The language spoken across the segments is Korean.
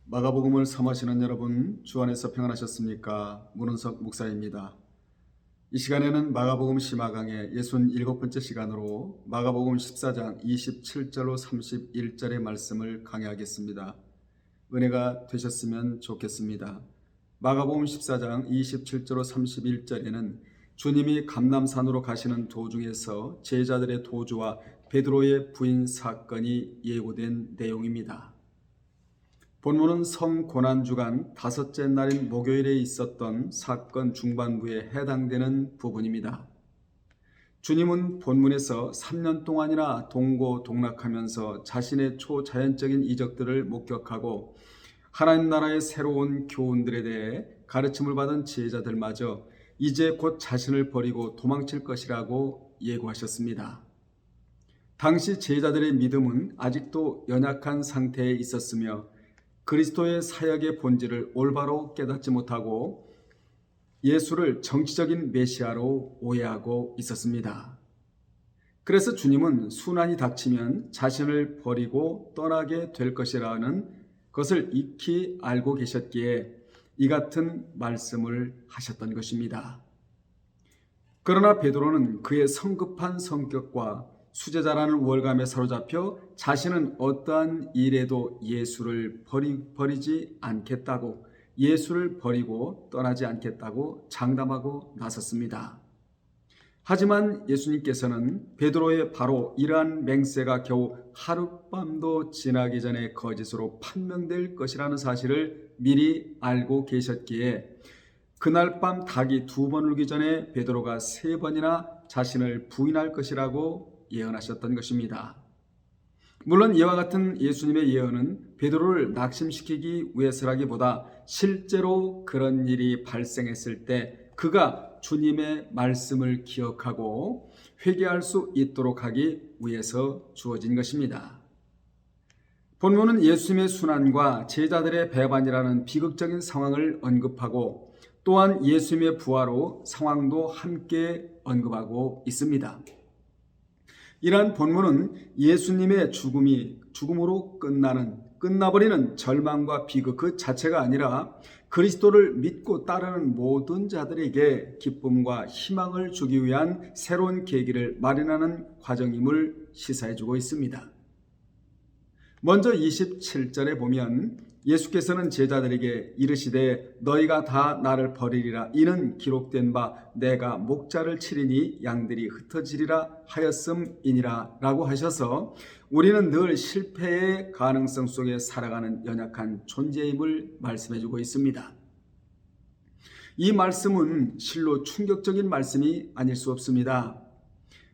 마가복음을 삼하시는 여러분, 주 안에서 평안하셨습니까? 문은석 목사입니다. 이 시간에는 마가복음 심화강의 67번째 시간으로 마가복음 14장 27절로 31절의 말씀을 강해하겠습니다. 은혜가 되셨으면 좋겠습니다. 마가복음 14장 27절로 31절에는 주님이 감람산으로 가시는 도중에서 제자들의 도주와 베드로의 부인 사건이 예고된 내용입니다. 본문은 성고난주간 다섯째 날인 목요일에 있었던 사건 중반부에 해당되는 부분입니다. 주님은 본문에서 3년 동안이나 동고동락하면서 자신의 초자연적인 이적들을 목격하고 하나님 나라의 새로운 교훈들에 대해 가르침을 받은 제자들마저 이제 곧 자신을 버리고 도망칠 것이라고 예고하셨습니다. 당시 제자들의 믿음은 아직도 연약한 상태에 있었으며 그리스도의 사역의 본질을 올바로 깨닫지 못하고 예수를 정치적인 메시아로 오해하고 있었습니다. 그래서 주님은 순환이 닥치면 자신을 버리고 떠나게 될 것이라는 것을 익히 알고 계셨기에 이 같은 말씀을 하셨던 것입니다. 그러나 베드로는 그의 성급한 성격과 수제자라는 우월감에 사로잡혀 자신은 어떠한 일에도 예수를 버리지 않겠다고, 예수를 버리고 떠나지 않겠다고 장담하고 나섰습니다. 하지만 예수님께서는 베드로의 바로 이러한 맹세가 겨우 하룻밤도 지나기 전에 거짓으로 판명될 것이라는 사실을 미리 알고 계셨기에 그날 밤 닭이 2번 울기 전에 베드로가 3번이나 자신을 부인할 것이라고 예언하셨던 것입니다. 물론 이와 같은 예수님의 예언은 베드로를 낙심시키기 위해서라기보다 실제로 그런 일이 발생했을 때 그가 주님의 말씀을 기억하고 회개할 수 있도록 하기 위해서 주어진 것입니다. 본문은 예수님의 순환과 제자들의 배반이라는 비극적인 상황을 언급하고 또한 예수님의 부활로 상황도 함께 언급하고 있습니다. 이러한 본문은 예수님의 죽음으로 끝나버리는 절망과 비극 그 자체가 아니라 그리스도를 믿고 따르는 모든 자들에게 기쁨과 희망을 주기 위한 새로운 계기를 마련하는 과정임을 시사해주고 있습니다. 먼저 27절에 보면 예수께서는 제자들에게 이르시되 너희가 다 나를 버리리라. 이는 기록된 바 내가 목자를 치리니 양들이 흩어지리라 하였음이니라 라고 하셔서 우리는 늘 실패의 가능성 속에 살아가는 연약한 존재임을 말씀해주고 있습니다. 이 말씀은 실로 충격적인 말씀이 아닐 수 없습니다.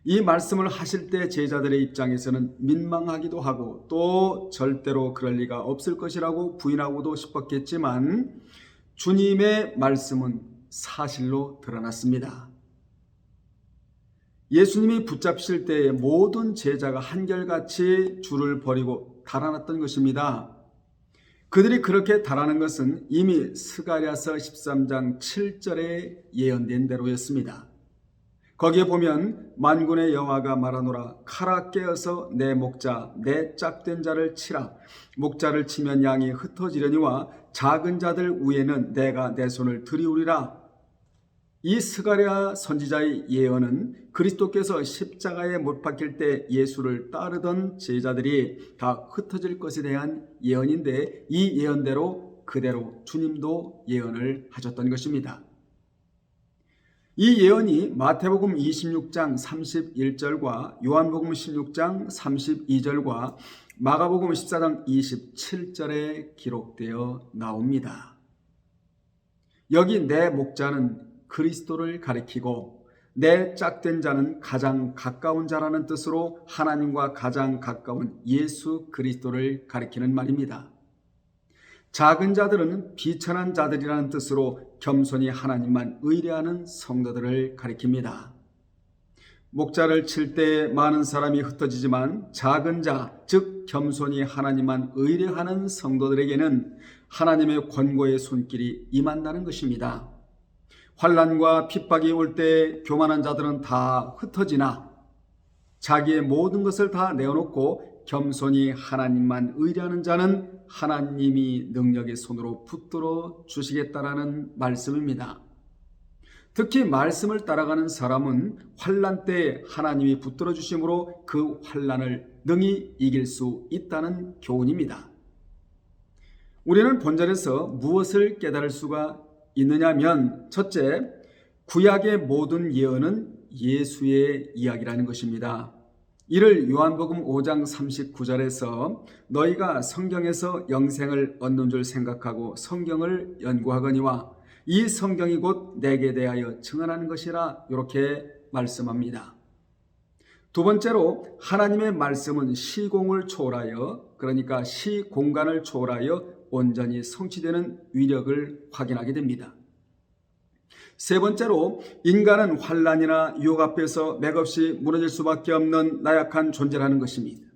이 말씀을 하실 때 제자들의 입장에서는 민망하기도 하고 또 절대로 그럴 리가 없을 것이라고 부인하고도 싶었겠지만 주님의 말씀은 사실로 드러났습니다. 예수님이 붙잡히실 때에 모든 제자가 한결같이 주를 버리고 달아났던 것입니다. 그들이 그렇게 달아난 것은 이미 스가랴서 13장 7절에 예언된 대로였습니다. 거기에 보면 만군의 여호와가 말하노라 칼아 깨어서 내 목자 내 짝된 자를 치라. 목자를 치면 양이 흩어지려니와 작은 자들 위에는 내가 내 손을 들이우리라. 이 스가랴 선지자의 예언은 그리스도께서 십자가에 못 박힐 때 예수를 따르던 제자들이 다 흩어질 것에 대한 예언인데 이 예언대로 그대로 주님도 예언을 하셨던 것입니다. 이 예언이 마태복음 26장 31절과 요한복음 16장 32절과 마가복음 14장 27절에 기록되어 나옵니다. 여기 내 목자는 그리스도를 가리키고 내 짝된 자는 가장 가까운 자라는 뜻으로 하나님과 가장 가까운 예수 그리스도를 가리키는 말입니다. 작은 자들은 비천한 자들이라는 뜻으로 겸손히 하나님만 의뢰하는 성도들을 가리킵니다. 목자를 칠 때 많은 사람이 흩어지지만 작은 자, 즉 겸손히 하나님만 의뢰하는 성도들에게는 하나님의 권고의 손길이 임한다는 것입니다. 환난과 핍박이 올 때 교만한 자들은 다 흩어지나 자기의 모든 것을 다 내어놓고 겸손히 하나님만 의뢰하는 자는 하나님이 능력의 손으로 붙들어 주시겠다라는 말씀입니다. 특히 말씀을 따라가는 사람은 환난 때에 하나님이 붙들어 주심으로 그 환난을 능히 이길 수 있다는 교훈입니다. 우리는 본절에서 무엇을 깨달을 수가 있느냐면, 첫째, 구약의 모든 예언은 예수의 이야기라는 것입니다. 이를 요한복음 5장 39절에서 너희가 성경에서 영생을 얻는 줄 생각하고 성경을 연구하거니와 이 성경이 곧 내게 대하여 증언하는 것이라 이렇게 말씀합니다. 두 번째로 하나님의 말씀은 시공을 초월하여, 그러니까 시공간을 초월하여 온전히 성취되는 위력을 확인하게 됩니다. 세 번째로 인간은 환난이나 유혹 앞에서 맥없이 무너질 수밖에 없는 나약한 존재라는 것입니다.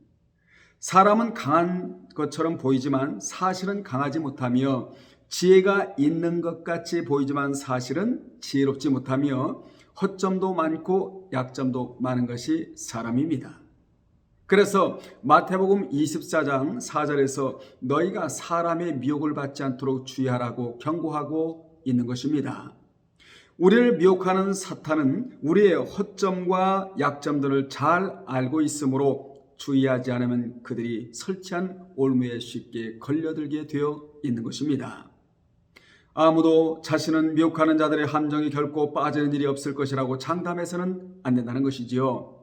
사람은 강한 것처럼 보이지만 사실은 강하지 못하며, 지혜가 있는 것 같이 보이지만 사실은 지혜롭지 못하며, 허점도 많고 약점도 많은 것이 사람입니다. 그래서 마태복음 24장 4절에서 너희가 사람의 미혹을 받지 않도록 주의하라고 경고하고 있는 것입니다. 우리를 미혹하는 사탄은 우리의 허점과 약점들을 잘 알고 있으므로 주의하지 않으면 그들이 설치한 올무에 쉽게 걸려들게 되어 있는 것입니다. 아무도 자신은 미혹하는 자들의 함정이 결코 빠지는 일이 없을 것이라고 장담해서는 안 된다는 것이지요.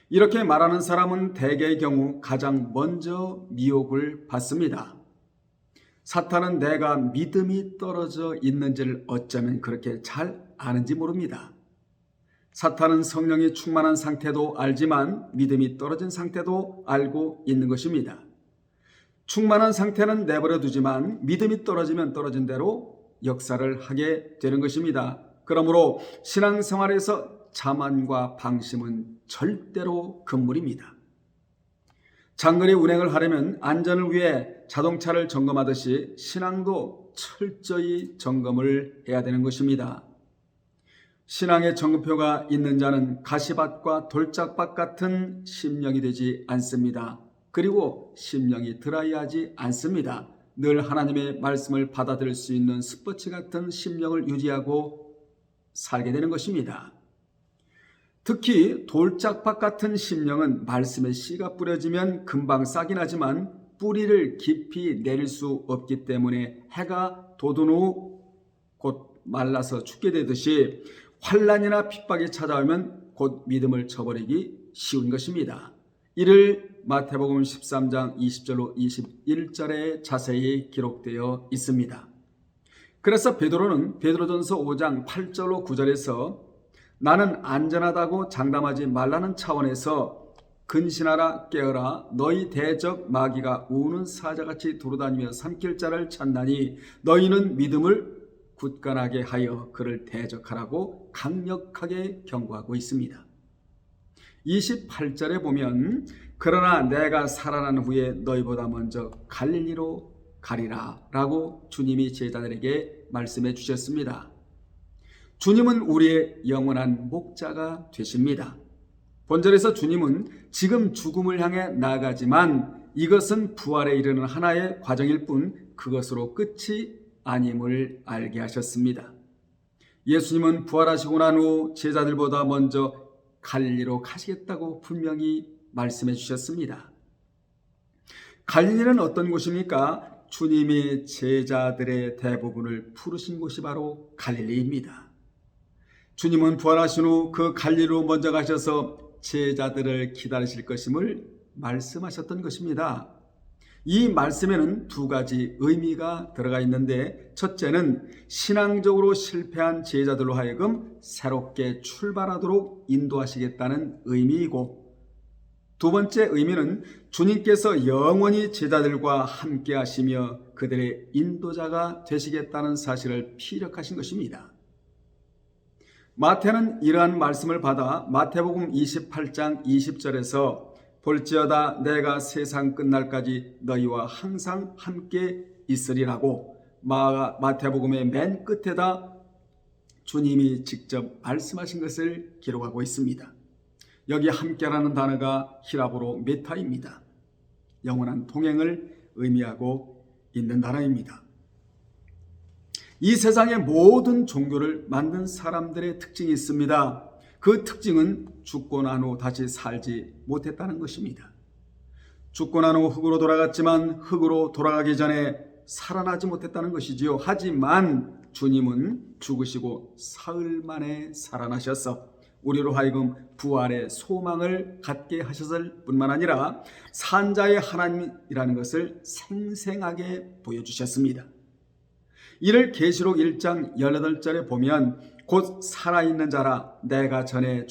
이렇게 말하는 사람은 대개의 경우 가장 먼저 미혹을 받습니다. 사탄은 내가 믿음이 떨어져 있는지를 어쩌면 그렇게 잘 아는지 모릅니다. 사탄은 성령이 충만한 상태도 알지만 믿음이 떨어진 상태도 알고 있는 것입니다. 충만한 상태는 내버려 두지만 믿음이 떨어지면 떨어진 대로 역사를 하게 되는 것입니다. 그러므로 신앙생활에서 자만과 방심은 절대로 금물입니다. 장거리 운행을 하려면 안전을 위해 자동차를 점검하듯이 신앙도 철저히 점검을 해야 되는 것입니다. 신앙의 점검표가 있는 자는 가시밭과 돌짝밭 같은 심령이 되지 않습니다. 그리고 심령이 드라이하지 않습니다. 늘 하나님의 말씀을 받아들일 수 있는 스포츠 같은 심령을 유지하고 살게 되는 것입니다. 특히 돌짝밭 같은 심령은 말씀에 씨가 뿌려지면 금방 싹이 나지만 뿌리를 깊이 내릴 수 없기 때문에 해가 돋은 후 곧 말라서 죽게 되듯이 환난이나 핍박이 찾아오면 곧 믿음을 저버리기 쉬운 것입니다. 이를 마태복음 13장 20절로 21절에 자세히 기록되어 있습니다. 그래서 베드로는 베드로전서 5장 8절로 9절에서 나는 안전하다고 장담하지 말라는 차원에서 근신하라 깨어라 너희 대적 마귀가 우는 사자같이 두루다니며 삼킬 자를 찾나니 너희는 믿음을 굳건하게 하여 그를 대적하라고 강력하게 경고하고 있습니다. 28절에 보면 그러나 내가 살아난 후에 너희보다 먼저 갈릴리로 가리라 라고 주님이 제자들에게 말씀해 주셨습니다. 주님은 우리의 영원한 목자가 되십니다. 본절에서 주님은 지금 죽음을 향해 나아가지만 이것은 부활에 이르는 하나의 과정일 뿐 그것으로 끝이 아님을 알게 하셨습니다. 예수님은 부활하시고 난 후 제자들보다 먼저 갈릴리로 가시겠다고 분명히 말씀해 주셨습니다. 갈릴리는 어떤 곳입니까? 주님이 제자들의 대부분을 부르신 곳이 바로 갈릴리입니다. 주님은 부활하신 후 그 갈릴리로 먼저 가셔서 제자들을 기다리실 것임을 말씀하셨던 것입니다. 이 말씀에는 두 가지 의미가 들어가 있는데 첫째는 신앙적으로 실패한 제자들로 하여금 새롭게 출발하도록 인도하시겠다는 의미이고 두 번째 의미는 주님께서 영원히 제자들과 함께 하시며 그들의 인도자가 되시겠다는 사실을 피력하신 것입니다. 마태는 이러한 말씀을 받아 마태복음 28장 20절에서 볼지어다 내가 세상 끝날까지 너희와 항상 함께 있으리라고 마태복음의 맨 끝에다 주님이 직접 말씀하신 것을 기록하고 있습니다. 여기 함께라는 단어가 히라보로 메타입니다. 영원한 동행을 의미하고 있는 단어입니다. 이 세상의 모든 종교를 만든 사람들의 특징이 있습니다. 그 특징은 죽고 난 후 다시 살지 못했다는 것입니다. 죽고 난 후 흙으로 돌아갔지만 흙으로 돌아가기 전에 살아나지 못했다는 것이지요. 하지만 주님은 죽으시고 사흘 만에 살아나셔서 우리로 하여금 부활의 소망을 갖게 하셨을 뿐만 아니라 산자의 하나님이라는 것을 생생하게 보여주셨습니다. 이를 계시록 1장 18절에 보면 곧 살아있는 자라 내가 전에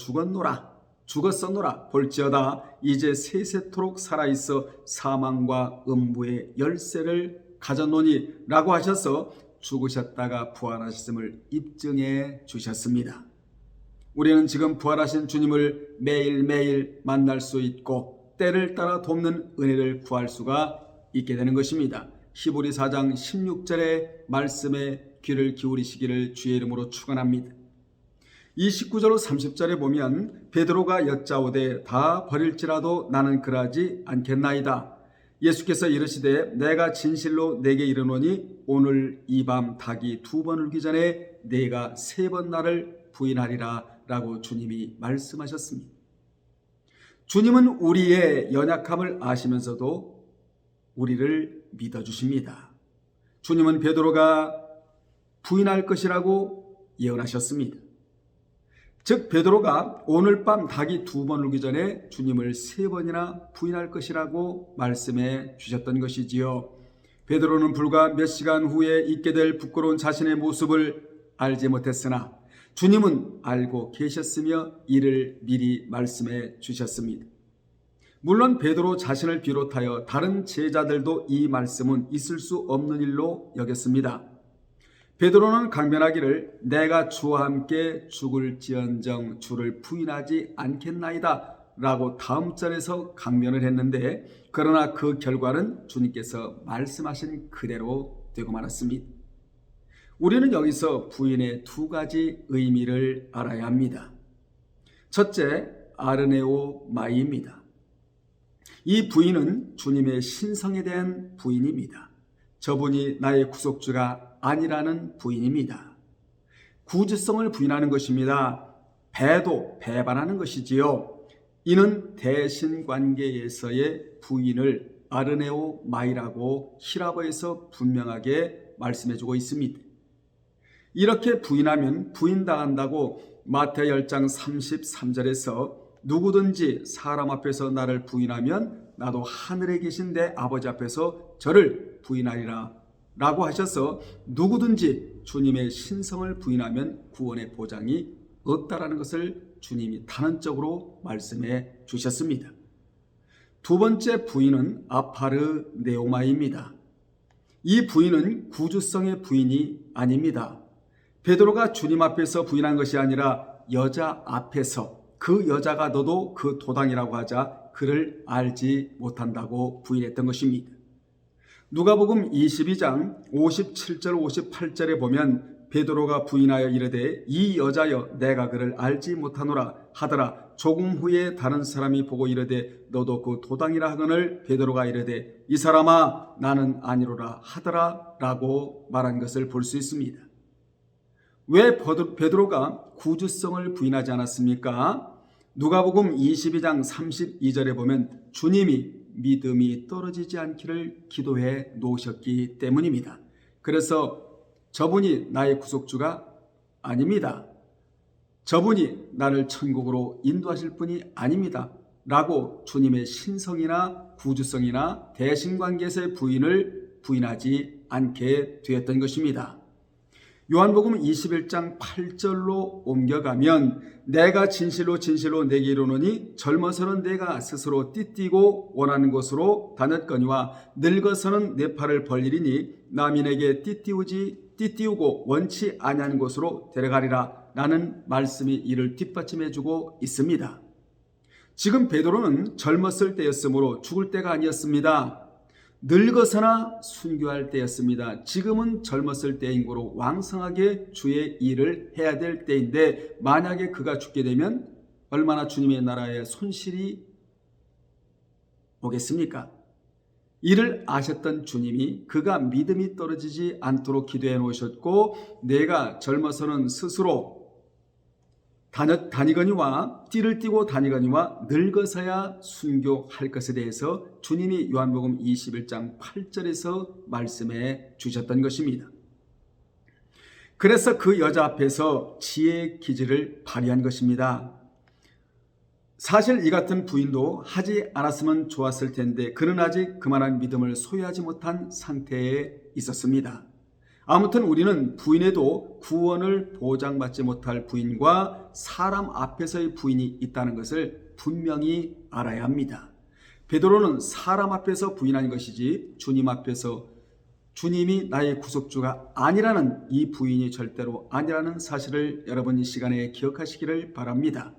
죽었었노라 볼지어다 이제 세세토록 살아있어 사망과 음부의 열쇠를 가졌노니 라고 하셔서 죽으셨다가 부활하셨음을 입증해 주셨습니다. 우리는 지금 부활하신 주님을 매일매일 만날 수 있고 때를 따라 돕는 은혜를 구할 수가 있게 되는 것입니다. 히브리 4장 16절의 말씀에 귀를 기울이시기를 주의 이름으로 축원합니다. 29절 30절에 보면 베드로가 여짜오되 다 버릴지라도 나는 그러하지 않겠나이다. 예수께서 이르시되 내가 진실로 내게 이르노니 오늘 이 밤 닭이 2번 울기 전에 내가 3번 나를 부인하리라 라고 주님이 말씀하셨습니다. 주님은 우리의 연약함을 아시면서도 우리를 믿어주십니다. 주님은 베드로가 부인할 것이라고 예언하셨습니다. 즉 베드로가 오늘 밤 닭이 2번 울기 전에 주님을 3번이나 부인할 것이라고 말씀해 주셨던 것이지요. 베드로는 불과 몇 시간 후에 있게 될 부끄러운 자신의 모습을 알지 못했으나 주님은 알고 계셨으며 이를 미리 말씀해 주셨습니다. 물론 베드로 자신을 비롯하여 다른 제자들도 이 말씀은 있을 수 없는 일로 여겼습니다. 베드로는 강변하기를 내가 주와 함께 죽을지언정 주를 부인하지 않겠나이다 라고 다음 절에서 강변을 했는데 그러나 그 결과는 주님께서 말씀하신 그대로 되고 말았습니다. 우리는 여기서 부인의 2가지 의미를 알아야 합니다. 첫째, 아르네오 마이입니다. 이 부인은 주님의 신성에 대한 부인입니다. 저분이 나의 구속주가 아니라는 부인입니다. 구주성을 부인하는 것입니다. 배반하는 것이지요. 이는 대신관계에서의 부인을 아르네오 마이라고 히라보에서 분명하게 말씀해주고 있습니다. 이렇게 부인하면 부인당한다고 마태오 10장 33절에서 누구든지 사람 앞에서 나를 부인하면 나도 하늘에 계신 내 아버지 앞에서 저를 부인하리라 라고 하셔서 누구든지 주님의 신성을 부인하면 구원의 보장이 없다라는 것을 주님이 단언적으로 말씀해 주셨습니다. 2번째 부인은 아파르네오마입니다. 이 부인은 구주성의 부인이 아닙니다. 베드로가 주님 앞에서 부인한 것이 아니라 여자 앞에서 그 여자가 너도 그 도당이라고 하자 그를 알지 못한다고 부인했던 것입니다. 누가복음 22장 57절 58절에 보면 베드로가 부인하여 이르되 이 여자여 내가 그를 알지 못하노라 하더라. 조금 후에 다른 사람이 보고 이르되 너도 그 도당이라 하거늘 베드로가 이르되 이 사람아 나는 아니로라 하더라 라고 말한 것을 볼 수 있습니다. 왜 베드로가 구주성을 부인하지 않았습니까? 누가복음 22장 32절에 보면 주님이 믿음이 떨어지지 않기를 기도해 놓으셨기 때문입니다. 그래서 저분이 나의 구속주가 아닙니다. 저분이 나를 천국으로 인도하실 분이 아닙니다. 라고 주님의 신성이나 구주성이나 대신관계에서의 부인을 부인하지 않게 되었던 것입니다. 요한복음 21장 8절로 옮겨가면 내가 진실로 내게 이르노니 젊어서는 내가 스스로 띠띠고 원하는 곳으로 다녔거니와 늙어서는 내 팔을 벌리리니 남인에게 띠띠우고 원치 아니하는 곳으로 데려가리라 라는 말씀이 이를 뒷받침해주고 있습니다. 지금 베드로는 젊었을 때였으므로 죽을 때가 아니었습니다. 늙어서나 순교할 때였습니다. 지금은 젊었을 때인 거로 왕성하게 주의 일을 해야 될 때인데 만약에 그가 죽게 되면 얼마나 주님의 나라에 손실이 오겠습니까? 이를 아셨던 주님이 그가 믿음이 떨어지지 않도록 기도해 놓으셨고, 내가 젊어서는 스스로 다니거니와 띠를 띠고 다니거니와 늙어서야 순교할 것에 대해서 주님이 요한복음 21장 8절에서 말씀해 주셨던 것입니다. 그래서 그 여자 앞에서 지혜의 기질을 발휘한 것입니다. 사실 이 같은 부인도 하지 않았으면 좋았을 텐데 그는 아직 그만한 믿음을 소유하지 못한 상태에 있었습니다. 아무튼 우리는 부인에도 구원을 보장받지 못할 부인과 사람 앞에서의 부인이 있다는 것을 분명히 알아야 합니다. 베드로는 사람 앞에서 부인한 것이지 주님 앞에서 주님이 나의 구속주가 아니라는, 이 부인이 절대로 아니라는 사실을 여러분 이 시간에 기억하시기를 바랍니다.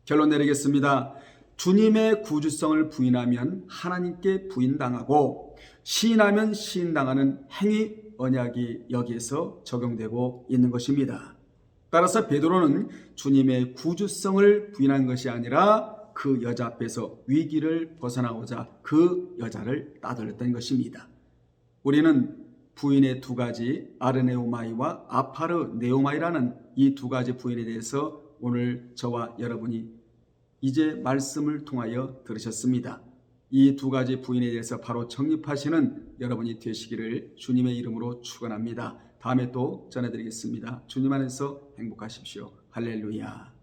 결론 내리겠습니다. 주님의 구주성을 부인하면 하나님께 부인당하고, 시인하면 시인당하는 행위 언약이 여기에서 적용되고 있는 것입니다. 따라서 베드로는 주님의 구주성을 부인한 것이 아니라 그 여자 앞에서 위기를 벗어나고자 그 여자를 따돌렸던 것입니다. 우리는 부인의 두 가지, 아르네오마이와 아파르네오마이라는 이 두 가지 부인에 대해서 오늘 저와 여러분이 이제 말씀을 통하여 들으셨습니다. 이 두 가지 부인에 대해서 바로 정립하시는 여러분이 되시기를 주님의 이름으로 축원합니다. 다음에 또 전해드리겠습니다. 주님 안에서 행복하십시오. 할렐루야.